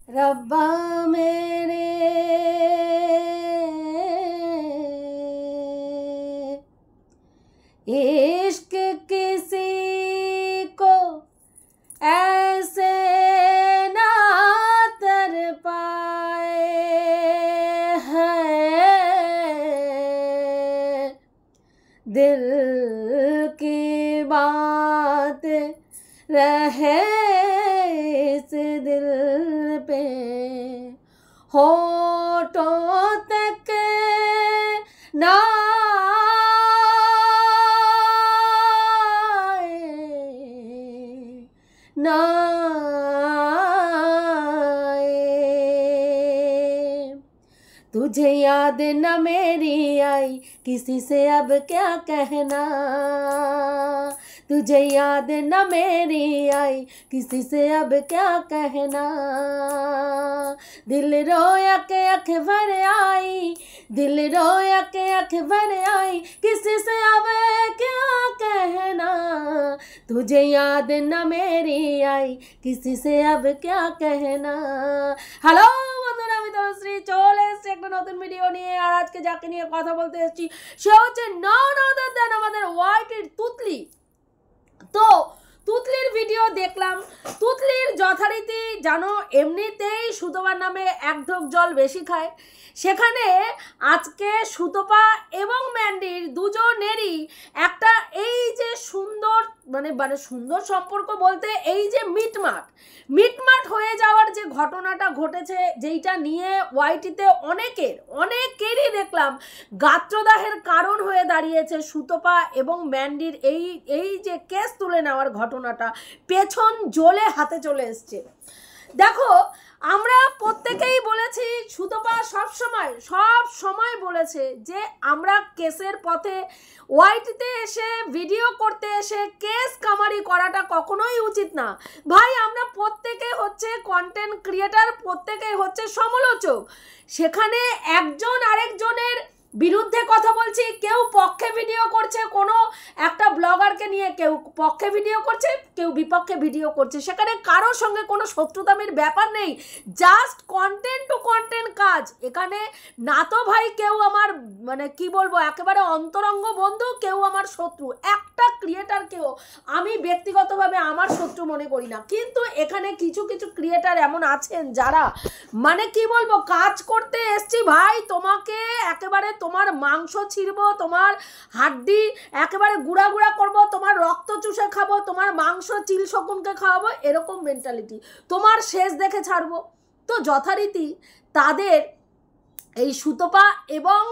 रब्बा मेरे इश्क किसी को ऐसे ना तर पाए है, दिल की बात रहे इस दिल पे, होठों तक ना ना तुझे याद न मेरी आई किसी से अब क्या कहना, तुझे याद न मेरी आई किसी से अब क्या कहना, दिल रोया के अख भर आई, दिल रोया के अख भर आई किसी से अब क्या कहना, तुझे याद न मेरी आई किसी से अब क्या कहना। हेलो বন্ধুরা, আমি তনুশ্রী চলে এসেছি একটা নতুন ভিডিও নিয়ে। আর আজকে যাকে নিয়ে কথা বলতে এসেছি সে হচ্ছে none other than আমাদের হোয়াইটের তুতলি। তো তুতলির ভিডিও দেখলাম। তুতলির যথারীতি জানো এমনিতেই সুতপার নামে এক ঢোক জল বেশি খায়, সেখানে আজকে সুতপা এবং ম্যান্ডির দুজনেরই একটা এই যে সুন্দর মানে সুন্দর সম্পর্ক বলতে এই যে মিটমাট হয়ে যাওয়ার যে ঘটনাটা ঘটেছে, যেইটা নিয়ে ওয়াইটিতে অনেকেরই দেখলাম গাত্রদাহের কারণ হয়ে দাঁড়িয়েছে সুতপা এবং ম্যান্ডির এই যে কেস তুলে নেওয়ার ঘটনাটা পেছন জ্বলে হাতে চলে এসছে। দেখো আমরা প্রত্যেকেই বলেছি, সুতপা সব সময় বলেছে যে আমরা কেসের পথে ওয়াইটিতে এসে ভিডিও করতে এসে কেস কামারি করাটা কখনোই উচিত না। ভাই আমরা প্রত্যেকে হচ্ছে কন্টেন্ট ক্রিয়েটার, প্রত্যেকেই হচ্ছে সমালোচক, সেখানে একজন আরেকজনের বিরুদ্ধে কথা বলছি, কেউ পক্ষে ভিডিও করছে, কোনো একটা ব্লগারকে নিয়ে কেউ পক্ষে ভিডিও করছে, কেউ বিপক্ষে ভিডিও করছে, সেখানে কারোর সঙ্গে কোনো শত্রুতামির ব্যাপার নেই, জাস্ট কন্টেন্ট টু কন্টেন্ট কাজ। এখানে না তো ভাই কেউ আমার মানে কি বলবো একেবারে অন্তরঙ্গ বন্ধু, কেউ আমার শত্রু, একটা ক্রিয়েটারকেও আমি ব্যক্তিগতভাবে আমার শত্রু মনে করি না, কিন্তু এখানে কিছু ক্রিয়েটার এমন আছেন যারা মানে কি বলবো কাজ করতে এসছি ভাই, তোমাকে একেবারে তোমার মাংস ছিঁড়বো, তোমার হাড্ডি একেবারে গুঁড়া করবো, তোমার রক্ত চুষে খাবো, তোমার মাংস চিল শকুনকে খাওয়াবো, এরকম মেন্টালিটি, তোমার শেষ দেখে ছাড়বো। তো যথারীতি তাদের এই সুতপা এবং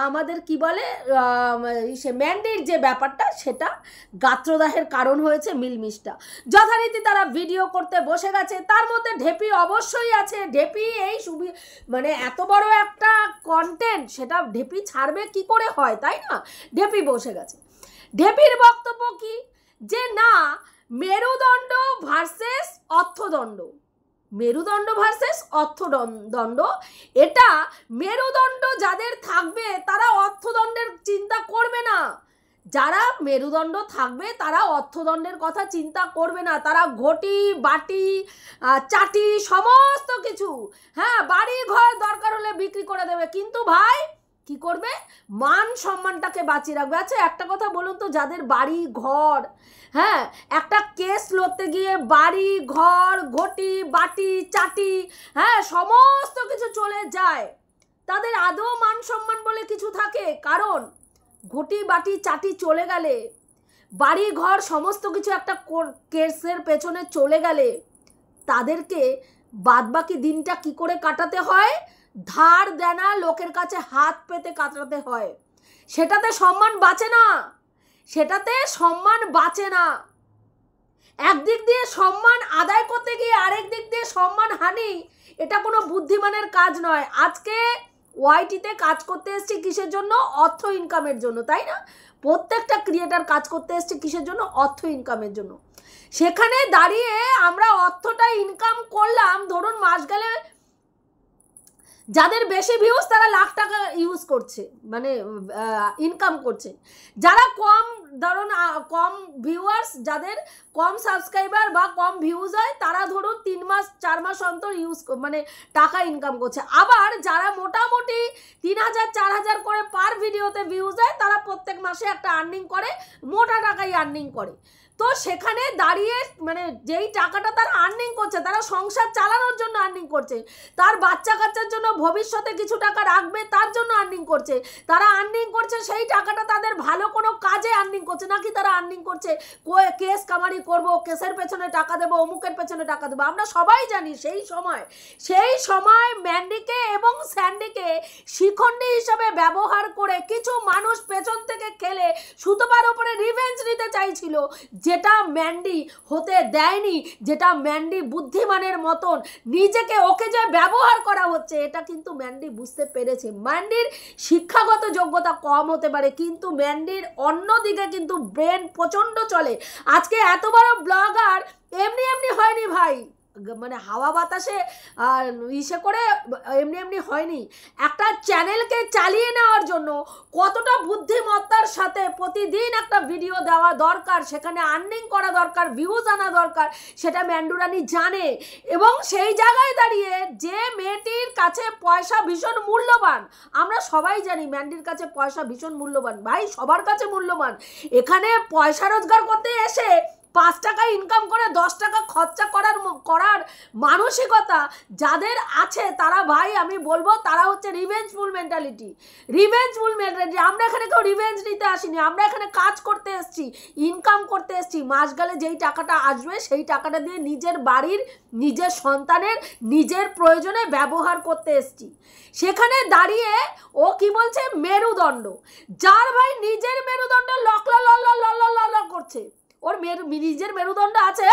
আমাদের কি বলে সে ম্যান্ডির যে ব্যাপারটা সেটা গাত্রদাহের কারণ হয়েছে মিলমিশটা। যথারীতি তারা ভিডিও করতে বসে গেছে, তার মধ্যে ঢেপি অবশ্যই আছে। ঢেপি এই মানে এত বড় একটা কন্টেন্ট সেটা ঢেপি ছাড়বে কি করে হয়, তাই না? ঢেপি বসে গেছে। ঢেপির বক্তব্য কি যে না মেরুদণ্ড ভার্সেস অর্থদণ্ড, মেরুদণ্ড ভার্সেস অর্থদণ্ড, এটা মেরুদণ্ড যাদের থাকবে তারা অর্থদণ্ডের চিন্তা করবে না, যারা মেরুদণ্ড থাকবে তারা অর্থদণ্ডের কথা চিন্তা করবে না, তারা ঘটি বাটি চাটি সমস্ত কিছু, হ্যাঁ বাড়ি ঘর দরকার হলে বিক্রি করে দেবে, কিন্তু ভাই কি করবে মান সম্মানটাকে বাঁচিয়ে রাখবে। আচ্ছা একটা কথা বলুন তো, যাদের বাড়ি ঘর, হ্যাঁ একটা কেস লড়তে গিয়ে বাড়ি ঘর ঘটি বাটি চাটি হ্যাঁ সমস্ত কিছু চলে যায়, তাদের আদৌ মান সম্মান বলে কিছু থাকে? কারণ ঘটি বাটি চাটি চলে গেলে, বাড়ি ঘর সমস্ত কিছু একটা কেসের পেছনে চলে গেলে তাদেরকে বাদবাকি দিনটা কি করে কাটাতে হয়? ধার দেনা লোকের কাছে হাত পেতে কাটাতে হয়। সেটাতে সম্মান বাঁচে না, সেটাতে সম্মান বাঁচে না। একদিক দিয়ে সম্মান আদায় করতে গিয়ে আরেক দিক দিয়ে সম্মান হানি, এটা কোনো বুদ্ধিমানের কাজ নয়। আজকে ওয়াইটিতে কাজ করতে এসেছি কিসের জন্য? অর্থ ইনকামের জন্য, তাই না? প্রত্যেকটা ক্রিয়েটার কাজ করতে এসেছে কিসের জন্য? অর্থ ইনকামের জন্য। সেখানে দাঁড়িয়ে আমরা অর্থটা ইনকাম করলাম, ধরুন মাস গেলে যাদের বেশি ভিউজ তারা লাখ টাকা ইউজ করছে, মানে ইনকাম করছে। যারা কম, ধরুন কম ভিউয়ার্স, যাদের কম সাবস্ক্রাইবার বা কম ভিউজ হয়, তারা ধরুন 3 মাস 4 মাস অন্তর মানে টাকা ইনকাম করছে। আবার যারা মোটামুটি 3000 4000 করে পার ভিডিওতে ভিউজ হয়, তারা প্রত্যেক মাসে একটা আর্নিং করে, মোটা টাকাই আর্নিং করে। তো সেখানে দাঁড়িয়ে মানে যেই টাকাটা তারা আর্নিং করছে, তারা সংসার চালানোর জন্য আর্নিং করছে, তার বাচ্চা কাচ্চার জন্য ভবিষ্যতে কিছু টাকা রাখবে তার জন্য আর্নিং করছে, তারা আর্নিং করছে সেই টাকাটা তাদের ভালো কোনো কাজে আর্নিং করছে, নাকি তারা আর্নিং করছে কেস কামারি করব, কেসের পেছনে টাকা দেবো, অমুকের পেছনে টাকা দেবো। আমরা সবাই জানি সেই সময় ম্যান্ডিকে এবং স্যান্ডিকে শিখণ্ডী হিসাবে ব্যবহার করে কিছু মানুষ পেছন থেকে খেলে সুতপার উপরে রিভেঞ্জ নিতে চাইছিল, যেটা ম্যান্ডি হতে দেয়নি, যেটা ম্যান্ডি বুদ্ধিমানের মতন নিজেকে, ওকে যে ব্যবহার করা হচ্ছে এটা কিন্তু ম্যান্ডি বুঝতে পেরেছে। ম্যান্ডির শিক্ষাগত যোগ্যতা কম হতে পারে, কিন্তু ম্যান্ডির অন্যদিকে কিন্তু ব্রেন প্রচণ্ড চলে। আজকে এত বড় ব্লগার এমনি এমনি হয়নি ভাই, মানে হাওয়া বাতাসে ইসে করে এমনি এমনি হয়নি। একটা চ্যানেলকে চালিয়ে নেওয়ার জন্য কতটা বুদ্ধিমত্তার সাথে প্রতিদিন একটা ভিডিও দেওয়া দরকার, সেখানে আর্নিং করা দরকার, ভিউজ আনা দরকার, সেটা ম্যান্ডুরানি জানে। এবং সেই জায়গায় দাঁড়িয়ে যে মেয়েটির কাছে পয়সা ভীষণ মূল্যবান, আমরা সবাই জানি ম্যান্ডির কাছে পয়সা ভীষণ মূল্যবান, ভাই সবার কাছে মূল্যবান। এখানে পয়সা রোজগার করতে এসে 5 টাকা ইনকাম করে 10 টাকা খরচা করার মানসিকতা যাদের আছে, তারা ভাই আমি বলবো তারা হচ্ছে রিভেঞ্জফুল মেন্টালিটি। আমরা এখানে কেউ রিভেঞ্জ নিতে আসিনি, আমরা এখানে কাজ করতে এসেছি, ইনকাম করতে এসেছি। মাস গেলে যেই টাকাটা আসবে সেই টাকাটা দিয়ে নিজের বাড়ির, নিজের সন্তানের, নিজের প্রয়োজনে ব্যবহার করতে এসেছি। সেখানে দাঁড়িয়ে ও কি বলছে, মেরুদণ্ড, যার ভাই নিজের মেরুদণ্ড লক করছে। ওর নিজের মেরুদণ্ড আছে,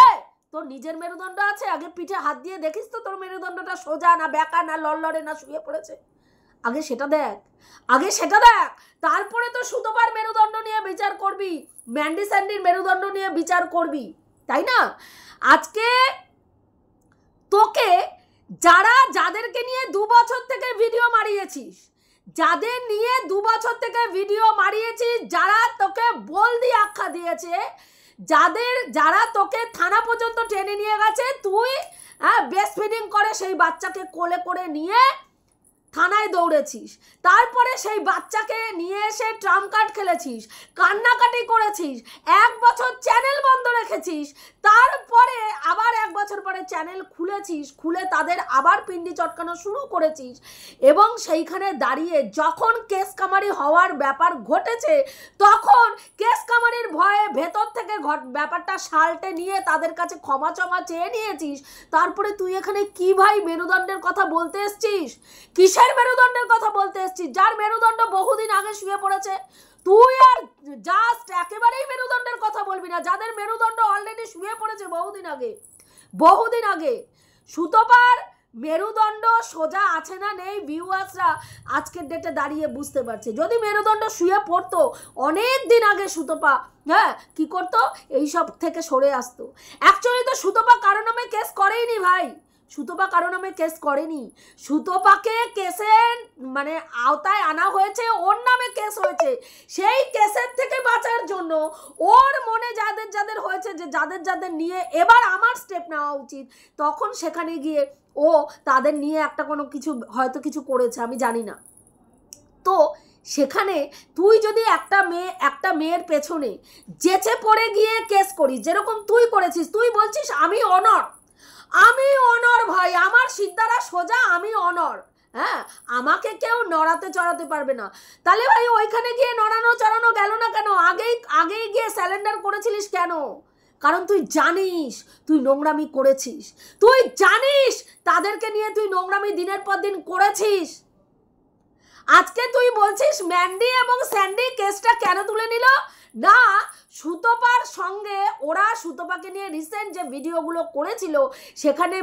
তোর নিজের মেরুদণ্ড আছে? আগে পিঠে হাত দিয়ে দেখিস তো তোর মেরুদণ্ডটা সোজা না বেঁকা না লড়লড়ে না শুয়ে পড়েছে, আগে সেটা দেখ, তারপরে তো সুতপার মেরুদণ্ড নিয়ে বিচার করবি, ম্যান্ডি স্যান্ডির মেরুদণ্ড নিয়ে বিচার করবি, তাই না? আজকে তোকে যাদেরকে নিয়ে 2 বছর থেকে ভিডিও মারিয়েছিস, যারা তোকে বলদি আখ্যা দিয়েছে, যারা তোকে থানা পর্যন্ত টেনে নিয়ে গেছে, তুই ব্রেস্ট ফিডিং করে সেই বাচ্চাকে কোলে করে নিয়ে থানায় দৌড়েছিস, তারপরে সেই বাচ্চাকে নিয়ে এসে ট্রাম্প কার্ড খেলেছিস, কান্নাকাটি করেছিস, 1 বছর চ্যানেল বন্ধ রেখেছিস, তারপরে আবার 1 বছর পরে চ্যানেল খুলে তাদের আবার পিন্ডি চটকানো শুরু করেছিস। এবং সেইখানে দাঁড়িয়ে যখন কেস কামারি হওয়ার ব্যাপার ঘটেছে, তখন কেস কামারির ভয়ে ভেতর থেকে ব্যাপারটা সালটে নিয়ে তাদের কাছে ক্ষমা চেয়ে নিয়েছিস। তারপরে তুই এখানে কি ভাই মেরুদণ্ডের কথা বলতে এসছিস? কিসের মেরুদণ্ডের কথা বলতে এসছিস? যার মেরুদণ্ড বহুদিন আগে শুয়ে পড়েছে, তুই আর জাস্ট একেবারেই মেরুদণ্ডের কথা বলবি না, যাদের মেরুদণ্ড অলরেডি শুয়ে পড়েছে বহুদিন আগে। সুতপার মেরুদণ্ড সোজা আছে না নেই ভিউয়ার্সরা আজকের ডেটে দাঁড়িয়ে বুঝতে পারছে। যদি মেরুদণ্ড শুয়ে পড়তো অনেক দিন আগে সুতপা কি করতো, এইসব থেকে সরে আসতো। অ্যাকচুয়ালি তো সুতপা কারো নামে কেস করেইনি ভাই, সুতপাকে কেসের মানে আওতায় আনা হয়েছে, ওর নামে কেস হয়েছে। সেই কেসের থেকে বাঁচার জন্য ওর মনে যাদের হয়েছে যে যাদের নিয়ে এবার আমার স্টেপ নেওয়া উচিত, তখন সেখানে গিয়ে ও তাদের নিয়ে একটা কোনো কিছু হয়তো কিছু করেছে, আমি জানি না। তো সেখানে তুই যদি একটা মেয়ের পেছনে যেচে পড়ে গিয়ে কেস করিস, যেরকম তুই করেছিস, তুই বলছিস আমি অনর ভাই, আমার সিদ্ধারা সোজা, আমি অনর, আমাকে কেউ নড়াতে চড়াতে পারবে না। তাহলে ভাই ওইখানে গিয়ে নড়ানো চড়ানো গেল না কেন? আগেই গিয়ে স্যালেন্ডার করেছিলিস কেন? কারণ তুই জানিস তুই নোংরামি করেছিস, তুই জানিস তাদেরকে নিয়ে তুই নোংরামি দিনের পর দিন করেছিস। আজকে তুই বলছিস ম্যান্ডি এবং স্যান্ডি কেসটা কেন তুলে নিল না, সুতপার সঙ্গে ওরা সুতপাকে নিয়ে রিসেন্ট যে ভিডিওগুলো করেছিল, সেখানে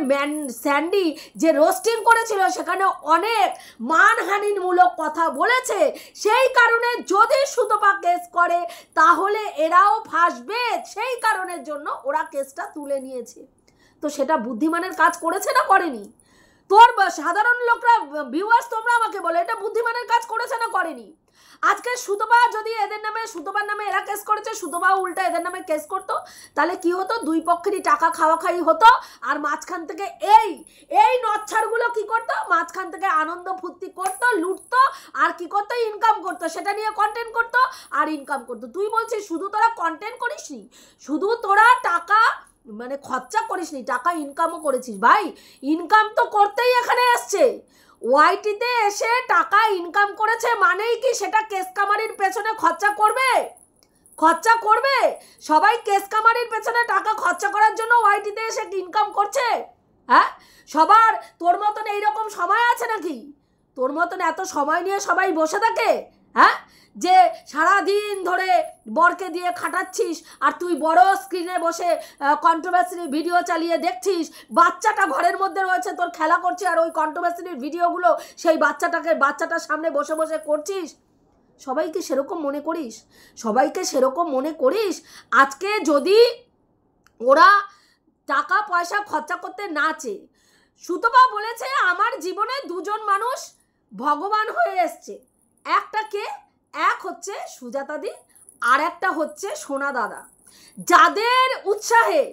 স্যান্ডি যে রোস্টিং করেছিল, সেখানে অনেক মানহানিমূলক কথা বলেছে। সেই কারণে যদি সুতপা কেস করে তাহলে এরাও ফাঁসবে, সেই কারণের জন্য ওরা কেসটা তুলে নিয়েছে। তো সেটা বুদ্ধিমানের কাজ করেছে না করেনি? তোর সাধারণ লোকরা ভিউয়ার্স তোমরা আমাকে বলো এটা বুদ্ধিমানের কাজ করেছে না করেনি? আজকে সুতপা যদি এদের নামে, সুতপার নামে এরা কেস করেছে, সুতপা উল্টা এদের নামে কেস করতো, তাহলে কি হতো? দুই পক্ষেরই টাকা খাওয়া খাই হতো। আর মাঝখান থেকে এই নচ্ছারগুলো কি করতো? মাঝখান থেকে আনন্দ ফুর্তি করতো, লুটতো, আর কি করতো? ইনকাম করতো, সেটা নিয়ে কন্টেন্ট করতো আর ইনকাম করতো। তুই বলছিস শুধু তোরা কন্টেন্ট করিসনি, শুধু তোরা টাকা মানে খরচা করিসনি, টাকা ইনকামও করেছিস। ভাই ইনকাম তো করতেই এখানে আসছে, ওয়াইটিতে এসে টাকা ইনকাম করেছে মানেই কি সেটা কেস কামারির পেছনে খরচা করবে? খরচা করবে? সবাই কেস কামারির পেছনে টাকা খরচা করার জন্য ওয়াইটিতে এসে ইনকাম করছে? হ্যাঁ, সবার তোর মতন এইরকম সময় আছে নাকি? তোর মতন এত সময় নিয়ে সবাই বসে থাকে? হ্যাঁ, যে সারাদিন ধরে বরকে দিয়ে খাটাচ্ছিস আর তুই বড় স্ক্রিনে বসে কন্ট্রোভার্সির ভিডিও চালিয়ে দেখছিস, বাচ্চাটা ঘরের মধ্যে রয়েছে, তোর খেলা করছে, আর ওই কন্ট্রোভার্সির ভিডিওগুলো সেই বাচ্চাটার সামনে বসে বসে করছিস। সবাইকে সেরকম মনে করিস? সবাইকে সেরকম মনে করিস? আজকে যদি ওরা টাকা পয়সা খরচা করতে না চেয়ে, সুতপা বলেছে আমার জীবনে দুজন মানুষ ভগবান হয়ে এসছে, একটা কে? এক হচ্ছে সুজাতাদি, আর একটা হচ্ছে সোনা দাদা, যাদের উৎসাহে,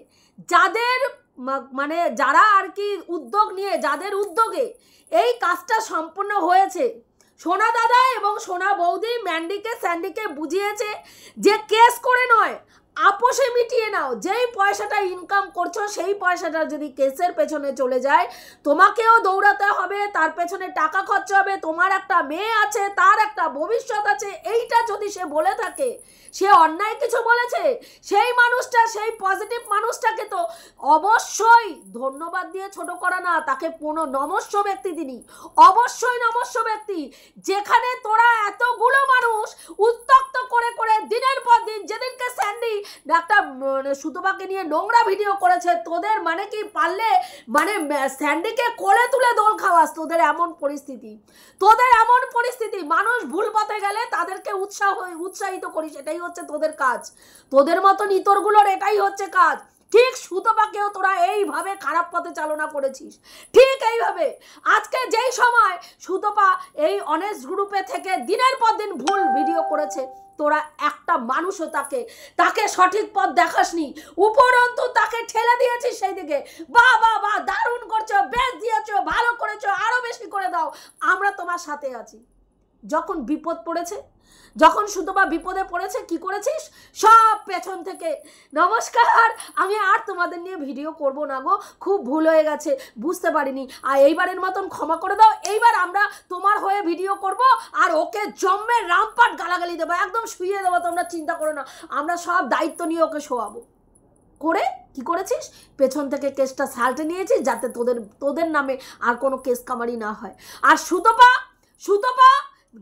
যাদের মানে যারা আর কি উদ্যোগ নিয়ে, যাদের উদ্যোগে এই কাজটা সম্পূর্ণ হয়েছে। সোনা দাদা এবং সোনা বৌদি ম্যান্ডিকে স্যান্ডিকে বুঝিয়েছে যে কেস করে নয়, আপোষে মিটিয়ে নাও। যেই পয়সাটা ইনকাম করছো সেই পয়সাটা যদি কেসের পেছনে চলে যায়, তোমাকেও দৌড়াতে হবে, তার পেছনে টাকা খরচা হবে, তোমার একটা মেয়ে আছে, তার একটা ভবিষ্যৎ আছে। এইটা যদি সে বলে থাকে, সে অন্যায় কিছু বলেছে, সেই মানুষটা, সেই পজিটিভ মানুষটাকে তো অবশ্যই ধন্যবাদ দিয়ে ছোট করা না, তাকে নমস্য ব্যক্তি তিনি, অবশ্যই নমস্য ব্যক্তি। যেখানে তোরা এতগুলো মানুষ উত্তক্ত করে করে দিনের পর দিন, যেদিনকে স্যান্ডি একটা সুতপাকে নিয়ে নোংরা ভিডিও করেছে, তোদের মানে কি পারলে মানে স্যান্ডিকে কোলে তুলে দোল খাওয়াস? তোদের এমন পরিস্থিতি, তোদের এমন পরিস্থিতি, মানুষ ভুল পথে গেলে তাদেরকে উৎসাহিত করিস, এটাই হচ্ছে তোদের কাজ। তোদের মতন ইতরগুলোর এটাই হচ্ছে কাজ। ঠিক সুতপাকেও তোরা এইভাবে খারাপ পথে চালনা করেছিস, ঠিক এইভাবে। আজকে যেই সময় সুতপা এই অনেস্ট গ্রুপে থেকে দিনের পর দিন ভুল ভিডিও করেছে, তোরা একটা মানুষও তাকে সঠিক পথ দেখাসনি, উপরন্তু তাকে ঠেলে দিয়েছিস সেই দিকে। বাহ বাহ বাহ, দারুণ করছো, বেশ দিয়েছো, ভালো করেছো, আরো বেশি করে দাও, আমরা তোমার সাথে আছি। যখন বিপদ পড়েছে, যখন সুতপা বিপদে পড়েছে, কি করেছিস? সব পেছন থেকে নমস্কার, আমি আর তোমাদের নিয়ে ভিডিও করব না গো, খুব ভুল হয়ে গেছে, বুঝতে পারিনি, আর এইবারের মতন ক্ষমা করে দাও, এইবার আমরা তোমার হয়ে ভিডিও করব, আর ওকে জম্মে রামপাট গালাগালি দেবো, একদম শুইয়ে দেবো, তোমরা চিন্তা করো না, আমরা সব দায়িত্ব নিয়ে ওকে শোয়াবো। করে কি করেছিস? পেছন থেকে কেসটা সাল্টে নিয়েছিস যাতে তোদের নামে আর কোনো কেস কামারি না হয়। আর সুতপা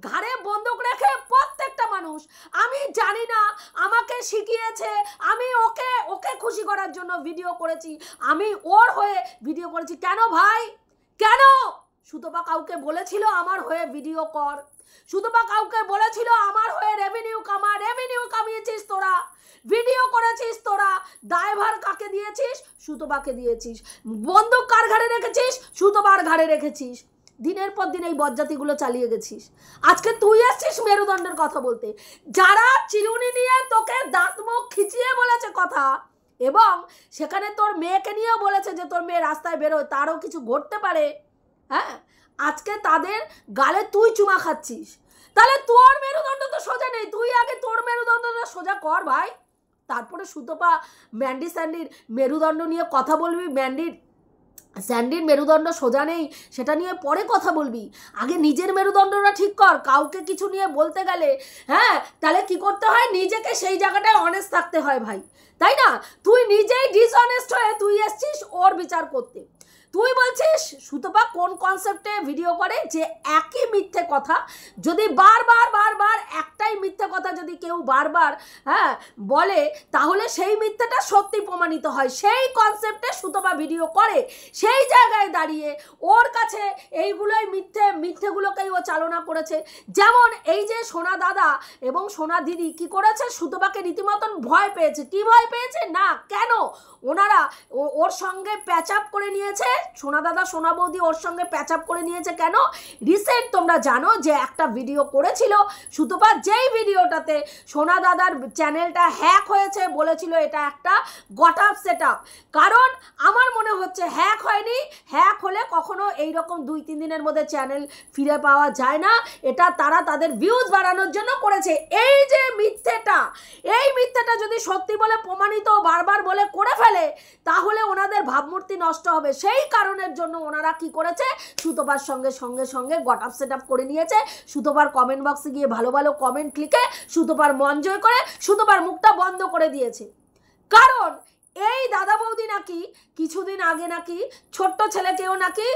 ঘাড়ে বন্দুক রেখে প্রত্যেকটা মানুষ, আমি জানি না, আমাকে শিখিয়েছে, আমি ওকে খুশি করার জন্য ভিডিও করেছি, আমি ওর হয়ে ভিডিও করেছি। কেন ভাই, কেন? সুতপা কাউকে বলেছিল আমার হয়ে ভিডিও কর? সুতপা কাউকে বলেছিল আমার হয়ে রেভিনিউ কামা? রেভিনিউ কামিয়েছিস তোরা, ভিডিও করেছিস তোরা, দায়ভার কাকে দিয়েছিস? সুতপাকে দিয়েছিস। বন্দুক কার ঘাড়ে রেখেছিস? সুতপার ঘাড়ে রেখেছিস। দিনের পর দিন এই বজ্জাতিগুলো চালিয়ে গেছিস। আজকে তুই আসছিস মেরুদণ্ডের কথা বলতে, যারা চিরুনি নিয়ে তোকে দাঁত মুখ খিচিয়ে বলেছে কথা, এবং সেখানে তোর মেয়েকে নিয়েও বলেছে যে তোর মেয়ে রাস্তায় বেরোয়, তারও কিছু ঘটতে পারে। হ্যাঁ, আজকে তাদের গালে তুই চুমা খাচ্ছিস। তাহলে তোর মেরুদণ্ড তো সোজা নেই, তুই আগে তোর মেরুদণ্ডটা সোজা কর ভাই, তারপরে সুতপা ম্যান্ডি স্যান্ডির মেরুদণ্ড নিয়ে কথা বলবি। স্যান্ডির মেরুদণ্ড সোজা নেই সেটা নিয়ে পরে কথা বলবি, আগে নিজের মেরুদণ্ডটা ঠিক কর। কাউকে কিছু নিয়ে বলতে গেলে, হ্যাঁ, তাহলে কি করতে হয়? নিজেকে সেই জায়গাটায় অনেস্ট থাকতে হয় ভাই, তাই না? তুই নিজেই ডিসঅনেস্ট হয়ে তুই এসছিস ওর বিচার করতে। তুই বলছিস সুতপা কোন কনসেপ্টে ভিডিও করে, যে একই মিথ্যে কথা যদি বারবার একটাই মিথ্যে কথা যদি কেউ বারবার বলে, তাহলে সেই মিথ্যেটা সত্যি প্রমাণিত হয়। সেই কনসেপ্টে সুতপা ভিডিও করে, সেই জায়গায় দাঁড়িয়ে ওর কাছে এইগুলোই মিথ্যেগুলোকেই ও চালনা করেছে। যেমন এই যে সোনা দাদা এবং সোনা দিদি কি করেছে, সুতপাকে রীতিমতন ভয় পেয়েছে। কি ভয় পেয়েছে? না কেন, ওনারা ওর সঙ্গে প্যাচ আপ করে নিয়েছে সোনা দাদা সোনা বৌদি ওর সঙ্গে প্যাচ আপ করে নিয়েছে কেন? রিসেন্ট তোমরা জানো যে একটা ভিডিও করেছিল সুতপা, যেই ভিডিওটাতে সোনা দাদার চ্যানেলটা হ্যাক হয়েছে, বলেছিল এটা একটা গট আপ সেট আপ। কারণ আমার মনে হচ্ছে হ্যাক হয়নি, হ্যাক হলে কখনো এইরকম 2-3 দিনের মধ্যে চ্যানেল ফিরে পাওয়া যায় না, এটা তারা তাদের ভিউজ বাড়ানোর জন্য করেছে। এই যে মিথ্যেটা, এই মিথ্যেটা যদি সত্যি বলে প্রমাণিত বারবার বলে করে ফেলে তাহলে ওনাদের ভাবমূর্তি নষ্ট হবে। সেই কারণের জন্য ওনারা কি করেছে, সুতপার সঙ্গে সঙ্গে গট আপ সেট আপ করে নিয়েছে। সুতপার কমেন্ট বক্সে গিয়ে ভালো ভালো কমেন্ট লিখে সুতপার মন জয় করে সুতপার মুখটা বন্ধ করে দিয়েছে। কারণ এই দাদা বৌদি নাকি কিছুদিন আগে নাকি ছোট্ট ছেলেকেও নাকি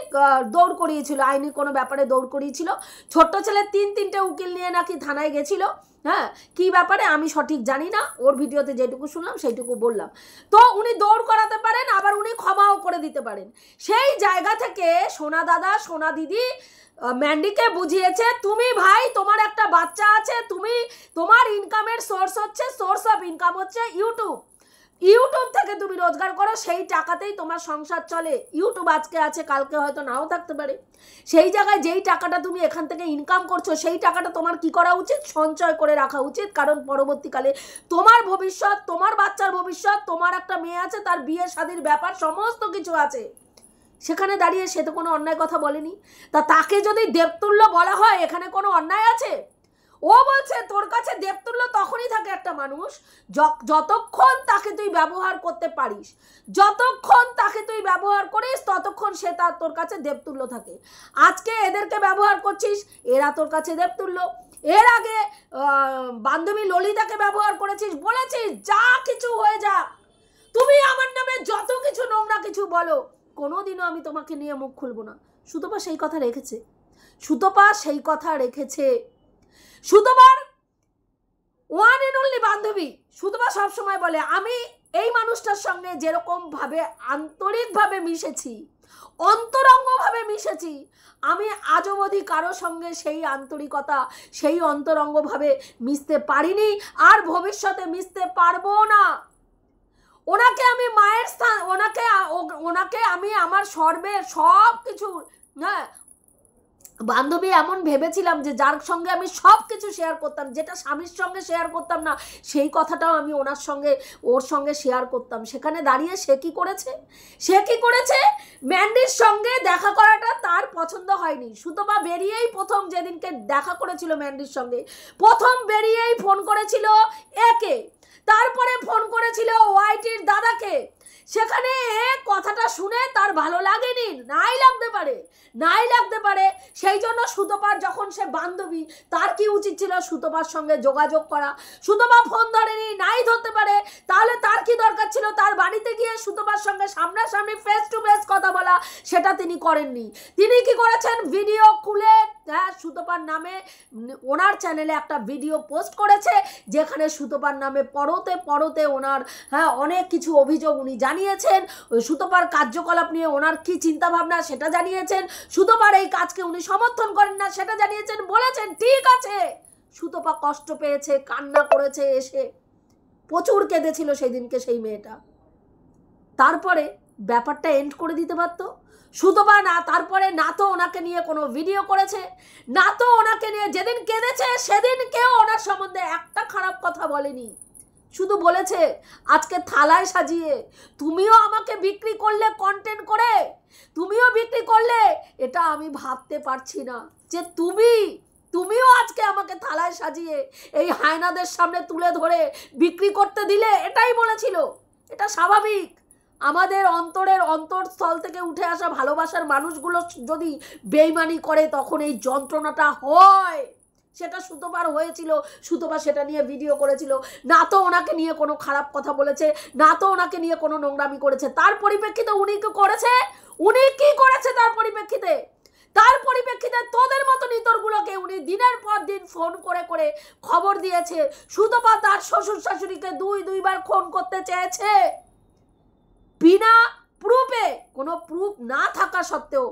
দৌড় করিয়েছিল, আইনি কোনো ব্যাপারে দৌড় করিয়েছিল। ছোট্ট ছেলে 3-3টে উকিল নিয়ে নাকি থানায় গেছিল। হ্যাঁ, কি ব্যাপারে আমি সঠিক জানি না, ওর ভিডিওতে যেটুকু শুনলাম সেইটুকু বললাম। তো উনি দৌড় করাতে পারেন, আবার উনি ক্ষমাও করে দিতে পারেন। সেই জায়গা থেকে সোনা দাদা সোনা দিদি ম্যান্ডিকে বুঝিয়েছে, তুমি ভাই তোমার একটা বাচ্চা আছে, তুমি তোমার ইনকামের সোর্স হচ্ছে, সোর্স অফ ইনকাম হচ্ছে ইউটিউব থেকে তুমি রোজগার করো, সেই টাকাতেই তোমার সংসার চলে। ইউটিউব আজকে আছে কালকে হয়তো নাও থাকতে পারে। সেই জায়গায় যেই টাকাটা তুমি এখান থেকে ইনকাম করছো সেই টাকাটা তোমার কি করা উচিত, সঞ্চয় করে রাখা উচিত। কারণ পরবর্তীকালে তোমার ভবিষ্যৎ, তোমার বাচ্চার ভবিষ্যৎ, তোমার একটা মেয়ে আছে, তার বিয়ে শাদীর ব্যাপার সমস্ত কিছু আছে। সেখানে দাঁড়িয়ে সে তো কোনো অন্যায় কথা বলেনি। তাকে যদি দেবতুল্য বলা হয় এখানে কোনো অন্যায় আছে? ও বলছে তোর কাছে দেবতুল্য তখনই থাকে একটা মানুষ যতক্ষণ তাকে তুই ব্যবহার করতে পারিস, যতক্ষণ তাকে তুই ব্যবহার করিস ততক্ষণ সে তোর কাছে দেবতুল্য থাকে। আজকে এদেরকে ব্যবহার করছিস, এরা তোর কাছে দেবতুল্য। এর আগে বান্ধবী ললিতাকে ব্যবহার করেছিস, বলেছিস যা কিছু হয়ে যা, তুমি আমার নামে যত কিছু নোংরা কিছু বলো, কোনোদিনও আমি তোমাকে নিয়ে মুখ খুলবো না। সুতপা সেই কথা রেখেছে, সুতপা সেই কথা রেখেছে। সুতপার ওয়ান এন্ড অনলি বান্ধবী সুতপা সবসময় বলে, আমি এই মানুষটার সঙ্গে যেরকম ভাবে আন্তরিকভাবে মিশেছি, অন্তরঙ্গভাবে মিশেছি, আমি আজ অবধি কারো সঙ্গে সেই আন্তরিকতা, সেই অন্তরঙ্গভাবে মিশতে পারিনি, আর ভবিষ্যতে মিশতে পারবো না। ওনাকে আমি মায়ের স্থান, ওনাকে আমি আমার সর্বের সব কিছু, হ্যাঁ বান্ধবী এমন ভেবেছিলাম যে যার সঙ্গে আমি সব কিছু শেয়ার করতাম, যেটা স্বামীর সঙ্গে শেয়ার করতাম না সেই কথাটাও আমি ওর সঙ্গে শেয়ার করতাম। সেখানে দাঁড়িয়ে সে কি করেছে, ম্যান্ডির সঙ্গে দেখা করাটা তার পছন্দ হয়নি। সুতপা বেরিয়েই প্রথম যেদিনকে দেখা করেছিল ম্যান্ডির সঙ্গে, প্রথম বেরিয়েই ফোন করেছিল একে, তারপরে ফোন করেছিল ওয়াইটির দাদাকে। সেখানে কথাটা শুনে তার ভালো লাগেনি, নাই লাগতে পারে। সেই জন্য সুতপার যখন সে বান্ধবী, তার কি উচিত ছিল সুতপার সঙ্গে যোগাযোগ করা। সুতপা ফোন ধরেনি, নাই ধরতে পারে, তাহলে তার কি দরকার ছিল তার বাড়িতে গিয়ে সুতপার সঙ্গে সামনাসামনি ফেস টু ফেস কথা বলা? সেটা তিনি করেননি। তিনি কি করেছেন, ভিডিও খুলে সুতপার নামে ওনার চ্যানেলে একটা ভিডিও পোস্ট করেছে, যেখানে সুতপার নামে পরতে ওনার অনেক কিছু অভিযোগ উনি জানিয়েছেন। সুতপার কার্যকলাপ নিয়ে ওনার কি চিন্তা ভাবনা সেটা জানিয়েছেন। সুতপার এই কাজকে উনি সমর্থন করেন না সেটা জানিয়েছেন, বলেছেন ঠিক আছে। সুতপা কষ্ট পেয়েছে, কান্না করেছে, এসে প্রচুর কেঁদেছিল সেদিনকে সেই মেয়েটা। তারপরে ব্যাপারটা এন্ড করে দিতে পারতো সুতপা না। তারপরে না তো ওনাকে নিয়ে কোনো ভিডিও করেছে, না তো ওনাকে নিয়ে যেদিন কেঁদেছে সেদিন কেউ ওনার সম্বন্ধে একটা খারাপ কথা বলেনি। শুধু বলেছে আজকে থালায় সাজিয়ে তুমিও আমাকে বিক্রি করলে, কন্টেন্ট করে তুমিও বিক্রি করলে, এটা আমি ভাবতে পারছি না যে তুমিও আজকে আমাকে থালায় সাজিয়ে এই হায়নাদের সামনে তুলে ধরে বিক্রি করতে দিলে, এটাই বলেছিল। এটা স্বাভাবিক। আমাদের অন্তরস্থল থেকে উঠে আসা ভালোবাসার মানুষগুলো যদি বেইমানি করে তখন এই যন্ত্রণাটা হয়। সেটা সুতপার হয়েছিল, সুতপা সেটা নিয়ে ভিডিও করেছিল। না তো ওনাকে নিয়ে কোনো খারাপ কথা বলেছে, না তো ওনাকে নিয়ে কোনো নোংরামি করেছে। তার পরিপ্রেক্ষিতে উনি কি করেছে তার পরিপ্রেক্ষিতে তোদের মতো নিতরগুলোকে উনি দিনের পর দিন ফোন করে খবর দিয়েছে। সুতপা তার শ্বশুর শাশুড়িকে দুইবার ফোন করতে চেয়েছে, বিনা প্রুফে, কোনো প্রুফ না থাকা সত্ত্বেও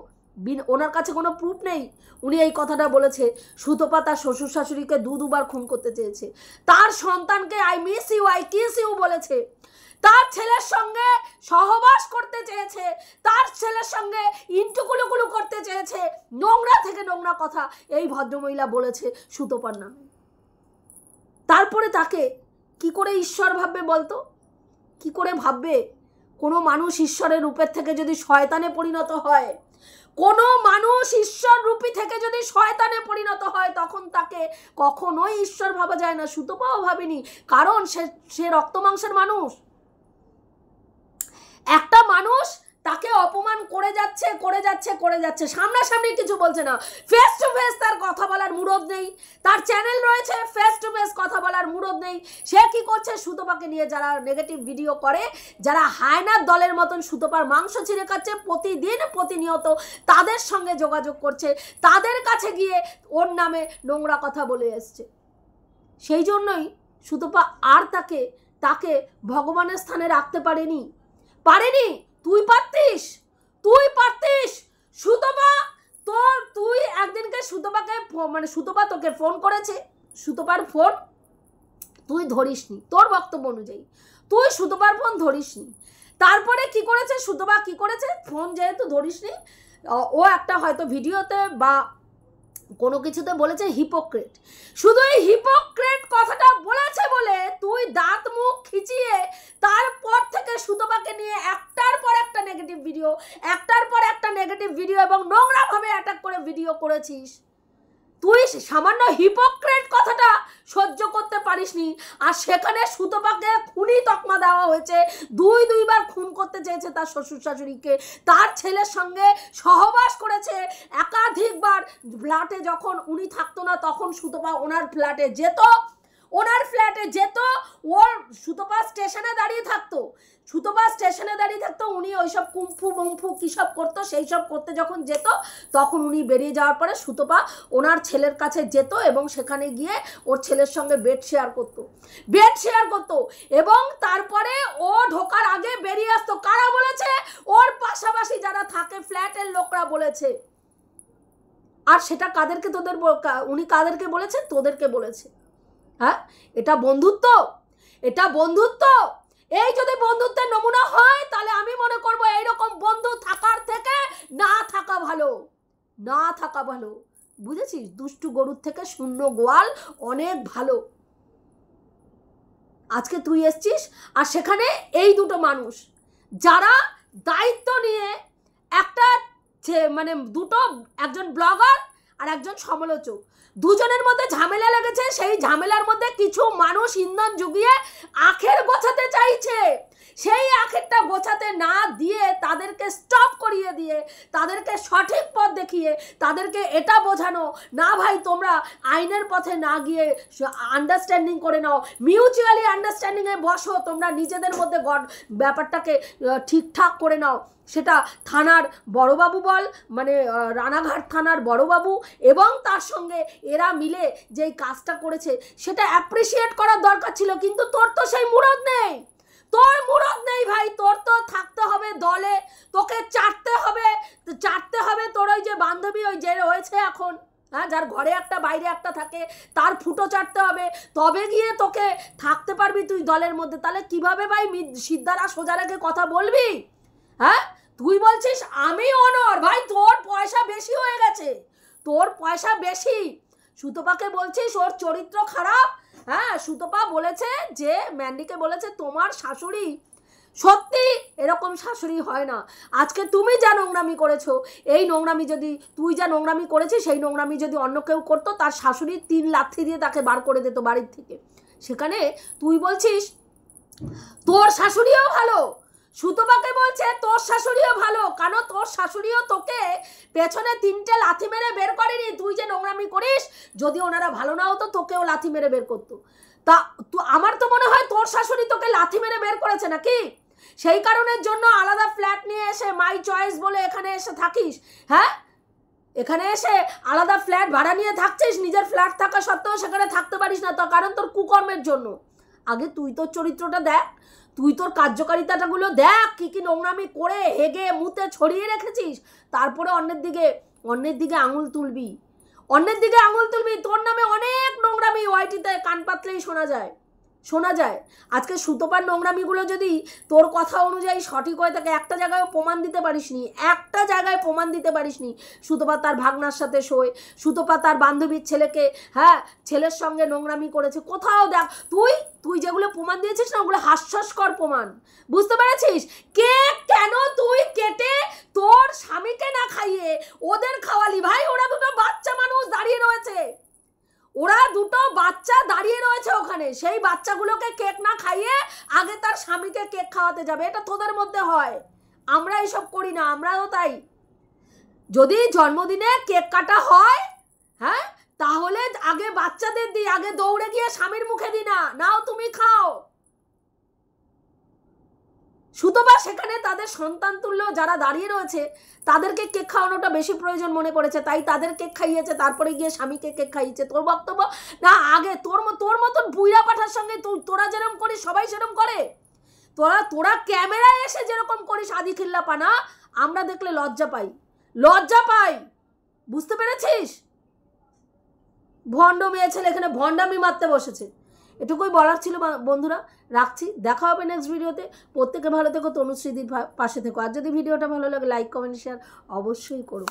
ওনার কাছে কোনো প্রুফ নেই। উনি এই কথাটা বলেছে সুতপা তার শ্বশুর শাশুড়িকে দুবার খুন করতে চেয়েছে, তার সন্তানকে I miss you I kiss you বলেছে, তার ছেলের সঙ্গে সহবাস করতে চেয়েছে, তার ছেলের সঙ্গে ইন্টুকুলুকুলু করতে চেয়েছে, নোংরা থেকে নোংরা কথা এই ভদ্রমহিলা বলেছে সুতপার নামে। তারপরে তাকে কি করে ঈশ্বর ভাববে বলতো? কি করে ভাববে? কোনো মানুষ ঈশ্বরের রূপের থেকে যদি শয়তানে পরিণত হয়, কোনো মানুষ ঈশ্বর রূপী থেকে যদি শয়তানে পরিণত হয়, তখন তাকে কখনোই ঈশ্বর ভাবা যায় না। সুতপাও ভাবেনি, কারণ সে রক্ত মাংসের মানুষ। একটা মানুষ তাকে অপমান করে যাচ্ছে, সামনাসামনি কিছু বলছে না, ফেস টু ফেস তার কথা বলার মুরদ নেই, তার চ্যানেল রয়েছে, ফেস টু ফেস কথা বলার মুরদ নেই। সে কি করছে? সুতপাকে নিয়ে যারা নেগেটিভ ভিডিও করে, যারা হায়নার দলের মতন সুতপার মাংস ছিঁড়ে খাচ্ছে, প্রতিদিন প্রতিনিয়ত তাদের সঙ্গে যোগাযোগ করছে, তাদের কাছে গিয়ে ওর নামে নোংরা কথা বলে এসছে। সেই জন্যই সুতপা আর তাকে ভগবানের স্থানে রাখতে পারেনি। তুই পারতিস সুতপা। তুই একদিনকে সুতপাকে সুতপা তোকে ফোন করেছে, সুতপার ফোন তুই ধরিসনি, তোর বক্তব্য অনুযায়ী তুই সুতপার ফোন ধরিসনি। তারপরে কি করেছে সুতপা? কি করেছে? ফোন যেহেতু ধরিসনি, ও একটা হয়তো ভিডিওতে বা কোনো কিছুতে বলেছে হিপোক্রেট। শুধু এই হিপোক্রেট কথাটা বলেছে বলে তুই দাঁত মুখ খিচিয়ে তারপর থেকে সুতপাকে নিয়ে একটার পর একটা নেগেটিভ ভিডিও এবং নোংরাভাবে অ্যাটাক করে ভিডিও করেছিস। তুই সামান্য হিপোক্রেট কথাটা সহ্য করতে পারিসনি, আর সেখানে সুতপাকে খুনি তকমা দেওয়া হয়েছে। দুইবার খুন করতে চেয়েছে তার শ্বশুর শাশুড়িকে, তার ছেলের সঙ্গে সহবাস করেছে একাধিকবার। ফ্ল্যাটে যখন উনি থাকতো না তখন সুতপা ওনার ফ্ল্যাটে যেত, ওর সুতপা স্টেশনে দাঁড়িয়ে থাকতো, উনি ওইসব কুম্ফু মুম্ফু কী সব করতো, সেই সব করতে যখন যেত তখন উনি বেরিয়ে যাওয়ার পরে সুতপা ওনার ছেলের কাছে যেত এবং সেখানে গিয়ে ওর ছেলের সঙ্গে বেড শেয়ার করতো এবং তারপরে ও ঢোকার আগে বেরিয়ে আসতো। কারা বলেছে? ওর পাশাপাশি যারা থাকে ফ্ল্যাটের লোকরা বলেছে। আর সেটা উনি কাদেরকে বলেছে? তোদেরকে বলেছে। হ্যাঁ, এটা বন্ধুত্ব। এই যদি বন্ধুত্বের নমুনা হয় তাহলে আমি মনে করবো এইরকম বন্ধু থাকার থেকে না থাকা ভালো। বুঝেছিস? দুষ্টু গরুর থেকে শূন্য গোয়াল অনেক ভালো। আজকে তুই এসছিস আর সেখানে এই দুটো মানুষ যারা দায়িত্ব নিয়ে একজন ব্লগার আর একজন সমালোচক, দুজনের মধ্যে ঝামেলা লেগেছে। সেই ঝামেলার মধ্যে কিছু মানুষ ইন্ধন জুগিয়ে আখের গোছাতে চাইছে। সেই আখেরটা গোছাতে না দিয়ে তাদেরকে স্টপ করিয়ে দিয়ে, তাদেরকে সঠিক পথ দেখিয়ে, তাদেরকে এটা বোঝানো না ভাই তোমরা আইনের পথে না গিয়ে আন্ডারস্ট্যান্ডিং করে নাও, মিউচুয়ালি আন্ডারস্ট্যান্ডিংয়ে বসো, তোমরা নিজেদের মধ্যে ব্যাপারটাকে ঠিকঠাক করে নাও। সেটা থানার বড়বাবু রানাঘাট থানার বড়বাবু এবং তার সঙ্গে এরা মিলে যেই কাজটা করেছে সেটা অ্যাপ্রিসিয়েট করার দরকার ছিল। কিন্তু তোর তো সেই মুরদ নেই ভাই। তোর তো থাকতে হবে দলে, তোকে চাটতে হবে তোর ওই যে বান্ধবী ওই যে রয়েছে এখন, হ্যাঁ, যার ঘরে একটা বাইরে একটা থাকে, তার ফুটো চাটতে হবে, তবে গিয়ে তোকে থাকতে পারবি তুই দলের মধ্যে। তাহলে কিভাবে ভাই সিদ্ধারা সোজা রেখে কথা বলবি? হ্যাঁ, তুই বলছিস আমি অনর। ভাই তোর পয়সা বেশি হয়ে গেছে, সুতপাকে বলছিস ওর চরিত্র খারাপ। হ্যাঁ, সুতপা বলেছে যে ম্যান্ডিকে বলেছে তোমার শাশুড়ি সত্যি এরকম শাশুড়ি হয় না। আজকে তুমি যা নোংরামি করেছো, এই নোংরামি যদি তুই যা নোংরামি করেছিস সেই নোংরামি যদি অন্য কেউ করতো, তার শাশুড়ি 3 লাথি দিয়ে তাকে বার করে দিত বাড়ির থেকে। সেখানে তুই বলছিস তোর শাশুড়িও ভালো। সুতপাকে বলছে তোর শাশুড়িও ভালো, কারণ তোর শাশুড়িও তোকে পেছনে 3টে লাথি মেরে বের করেনি। তুই যে নোংরামি করিস, যদি ওনারা ভালো না হতো তোকেও লাথি মেরে বের করতো। তা আমার তো মনে হয় তোর শাশুড়ি তোকে লাথি মেরে বের করেছে নাকি? সেই কারণের জন্য আলাদা ফ্ল্যাট নিয়ে এসে মাই চয়েস বলে এখানে এসে থাকিস। হ্যাঁ, এখানে এসে আলাদা ফ্ল্যাট ভাড়া নিয়ে থাকছিস, নিজের ফ্ল্যাট থাকা সত্ত্বেও সেখানে থাকতে পারিস না, তার কারণ তোর কুকর্মের জন্য। আগে তুই তোর চরিত্রটা দেখ, তুই তোর কার্যকারিতাটাগুলো দেখ, কী কী নোংরামি করে হেগে মুতে ছড়িয়ে রেখেছিস, তারপরে অন্যের দিকে আঙুল তুলবি, তোর নামে অনেক নোংরামি ওয়াইটিতে কান পাতলেই শোনা যায়। আজকে সুতপার নোংরামিগুলো যদি তোর কথা অনুযায়ী সঠিক হয়ে থাকে, একটা জায়গায় প্রমাণ দিতে পারিসনি, সুতপা তার ভাগনার সাথে শোয়, সুতপা তার বান্ধবীর ছেলের সঙ্গে নোংরামি করেছে, কোথাও দেখ। তুই যেগুলো প্রমাণ দিয়েছিস না, ওগুলো হাস্যস্কর প্রমাণ, বুঝতে পেরেছিস? কেক কেন তুই কেটে তোর স্বামীকে না খাইয়ে ওদের খাওয়ালি? ভাই, ওরা দুটো বাচ্চা মানুষ দাঁড়িয়ে রয়েছে ওখানে, সেই বাচ্চাগুলোকে কেক না খাইয়ে আগে তার স্বামীকে কেক খাওয়াতে যাবে। এটা তোদের মধ্যে হয়, আমরা এসব করি না। আমরাও তাই, যদি জন্মদিনে কেক কাটা হয়, হ্যাঁ, তাহলে আগে বাচ্চাদের দিই, আগে দৌড়ে গিয়ে স্বামীর মুখে দিই না, নাও তুমি খাও। সুতপা সেখানে তাদের সন্তান তুল্য যারা দাঁড়িয়ে রয়েছে তাদেরকে কেক খাওয়ানোটা বেশি প্রয়োজন মনে করেছে, তাই তাদের কেক খাইয়েছে, তারপরে গিয়ে স্বামীকে কেক খাইয়েছে। তোর বক্তব্য না, আগে তোর মতন বুইড়া পাঠার সঙ্গে তোরা যেরকম করিস সবাই সেরকম করে। তোরা ক্যামেরায় এসে যেরকম করিস আদি খিল্লা পানা, আমরা দেখলে লজ্জা পাই, বুঝতে পেরেছিস? ভণ্ড মেয়ে ছেলে এখানে ভণ্ডামি মারতে বসেছে। এটুকুই বলার ছিল বন্ধুরা, রাখছি। দেখা হবে নেক্সট ভিডিওতে। প্রত্যেকে ভালো থেকো, তনুশ্রীদির পাশে থেকো। আর যদি ভিডিওটা ভালো লাগে লাইক কমেন্ট শেয়ার অবশ্যই করো।